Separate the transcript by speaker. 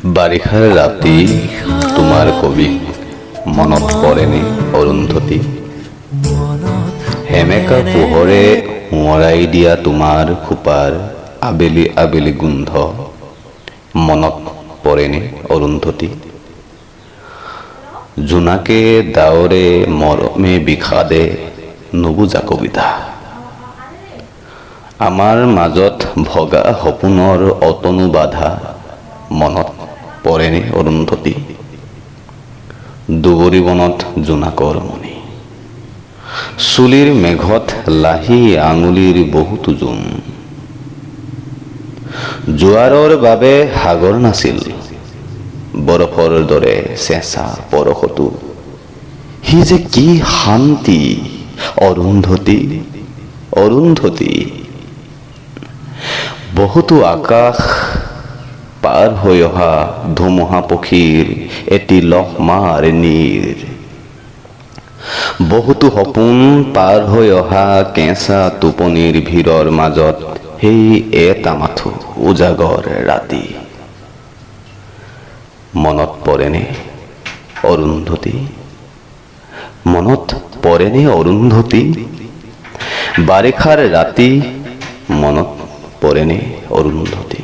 Speaker 1: বাৰিষাৰ ৰাতি তোমাৰ কবি মনত পৰেনে অৰুন্ধতী? সেমেকা পোহৰে সোঁৱৰাই দিয়া তোমাৰ খোপাৰ আবেলি আবেলি গোন্ধ মনত পৰেনে অৰুন্ধতী? জোনাকে ডাৱৰে মৰমে বিষাদে নুবুজা কবিতা, আমাৰ মাজত ভগা সপোনৰ অতনু বাধা মনত পৰেনে অৰুন্ধতী? দুবৰি বনত জোনাকৰ মণি, চুলিৰ মেঘত লাহি আঙুলিৰ বহুতো জোন। জোৱাৰৰ বাবে সাগৰ নাছিল, বৰফৰ দৰে চেঁচা পৰশতো সি যে কি শান্তি অৰুন্ধতী, অৰুন্ধতী। বহুতো আকাশ পাৰ হৈ অহা ধুমুহা পক্ষীৰ এটি লহমাৰ নীৰ, বহুতো সপোন পাৰ হৈ অহা কেঁচা টোপনিৰ ভিৰৰ মাজত সেই এটা মাথো উজাগৰ ৰাতি মনত পৰেনে অৰুন্ধতী, মনত পৰেনে অৰুন্ধতী? বাৰিষাৰ ৰাতি মনত পৰেনে অৰুন্ধতী?